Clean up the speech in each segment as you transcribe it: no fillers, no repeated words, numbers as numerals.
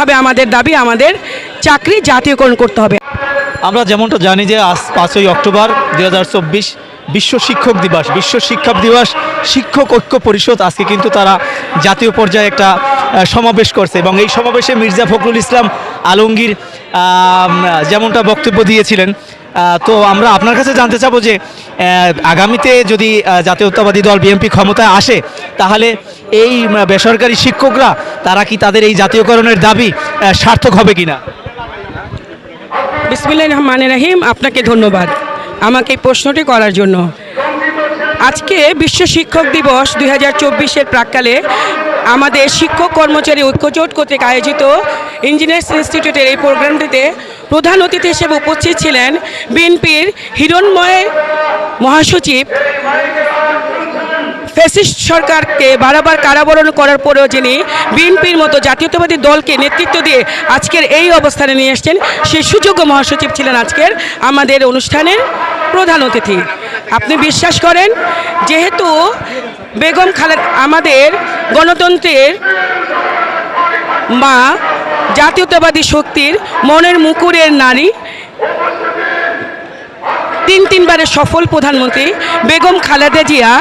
হবে আমাদের দাবি, আমাদের চাকরি জাতীয়করণ করতে হবে। আমরা যেমনটা জানি যে আজ 5ই অক্টোবর 2024 বিশ্ব শিক্ষক দিবস। বিশ্ব শিক্ষক দিবস শিক্ষক ঐক্য পরিষদ আজকে কিন্তু তারা জাতীয় পর্যায়ে একটা সমাবেশ করছে এবং এই সমাবেশে মির্জা ফখরুল ইসলাম আলমগীর যেমনটা বক্তব্য দিয়েছিলেন। তো আমরা আপনার কাছে জানতে চাবো যে আগামীতে যদি জাতীয়তাবাদী দল বিএনপি ক্ষমতায় আসে তাহলে এই বেসরকারি শিক্ষকরা তারা কি তাদের এই জাতীয়করণের দাবি সার্থক হবে কিনা? বিসমিল্লাহির রহমানির রহিম, আপনাকে ধন্যবাদ আমাকে এই প্রশ্নটি করার জন্য। আজকে বিশ্ব শিক্ষক দিবস 2024-এর প্রাক্কালে আমাদের শিক্ষক কর্মচারী ঐক্যজোট কর্তৃক আয়োজিত ইঞ্জিনিয়ার্স ইনস্টিটিউটের এই প্রোগ্রামটিতে প্রধান অতিথি হিসেবে উপস্থিত ছিলেন বিএনপির হিরণময় মহাসচিব। ফ্যাসিস্ট সরকারকে বারবার কারাবরণ করার পরেও যিনি বিএনপির মতো জাতীয়তাবাদী দলকে নেতৃত্ব দিয়ে আজকের এই অবস্থানে নিয়ে এসছেন, সেই সুযোগ্য মহাসচিব ছিলেন আজকের আমাদের অনুষ্ঠানের প্রধান অতিথি। আপনি বিশ্বাস করেন, যেহেতু বেগম খালেদা আমাদের গণতন্ত্রের মা, জাতীয়তাবাদী শক্তির মনের মুকুরের নারী, তিনবারের সফল প্রধানমন্ত্রী বেগম খালেদা জিয়া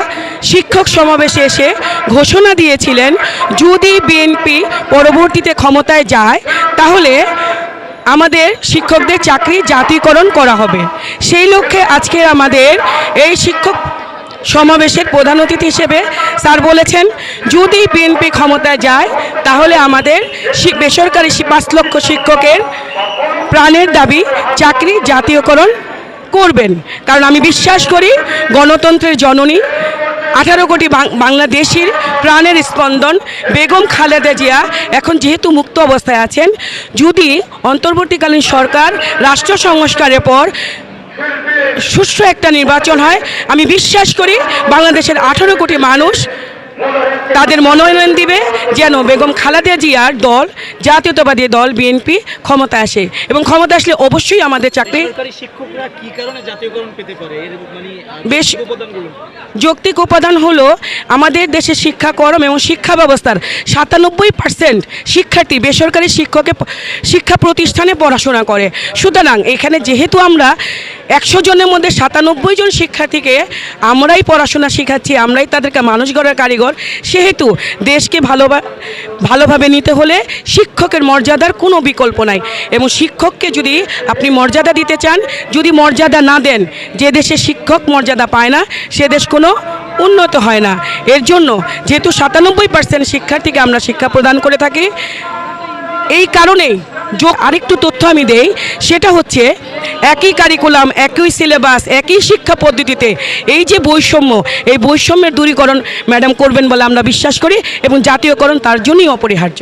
শিক্ষক সমাবেশে এসে ঘোষণা দিয়েছিলেন যদি বিএনপি পরবর্তীতে ক্ষমতায় যায় তাহলে আমাদের শিক্ষকদের চাকরি জাতীয়করণ করা হবে। সেই লক্ষ্যে আজকে আমাদের এই শিক্ষক সমাবেশের প্রধান অতিথি হিসেবে স্যার বলেছেন যদি বিএনপি ক্ষমতায় যায় তাহলে আমাদের বেসরকারি 5 লক্ষ শিক্ষকের প্রাণের দাবি চাকরি জাতীয়করণ করবেন। কারণ আমি বিশ্বাস করি গণতন্ত্রের জননী 18 কোটি বাংলাদেশির প্রাণের স্পন্দন বেগম খালেদা জিয়া এখন যেহেতু মুক্ত অবস্থায় আছেন, যদি অন্তর্বর্তীকালীন সরকার রাষ্ট্র সংস্কারের পর সুষ্ঠু একটা নির্বাচন হয়, আমি বিশ্বাস করি বাংলাদেশের 18 কোটি মানুষ তাদের মনোনয়ন দিবে যেন বেগম খালেদা জিয়ার দল, জাতীয়তাবাদী দল বিএনপি ক্ষমতা আসে। এবং ক্ষমতা আসলে অবশ্যই আমাদের চাকরি শিক্ষকরা কি কারণে জাতীয়করণ পেতে পারে বেশ যৌক্তিক উপাদান হলো আমাদের দেশের শিক্ষাক্রম এবং শিক্ষা ব্যবস্থার 97% শিক্ষার্থী বেসরকারি শিক্ষা প্রতিষ্ঠানে পড়াশোনা করে। সুতরাং এখানে যেহেতু আমরা 100 জনের মধ্যে 97 জন শিক্ষার্থীকে আমরাই পড়াশোনা শেখাচ্ছি, আমরাই তাদেরকে মানুষ গড়ার কারিগর, সেহেতু দেশকে ভালোভাবে নিতে হলে শিক্ষকের মর্যাদার কোনো বিকল্প নাই। এবং শিক্ষককে যদি আপনি মর্যাদা দিতে চান, যদি মর্যাদা না দেন, যে দেশে শিক্ষক মর্যাদা পায় না সে দেশ কোনো উন্নত হয় না। এর জন্য যেহেতু 97% শিক্ষার্থীকে আমরা শিক্ষা প্রদান করে থাকি, এই কারণেই আরেকটু তথ্য আমি দেই, সেটা হচ্ছে একই কারিকুলাম, একই সিলেবাস, একই শিক্ষা পদ্ধতিতে এই যে বৈষম্য, এই বৈষম্যের দূরীকরণ ম্যাডাম করবেন বলে আমরা বিশ্বাস করি এবং জাতীয়করণ তার জন্যই অপরিহার্য।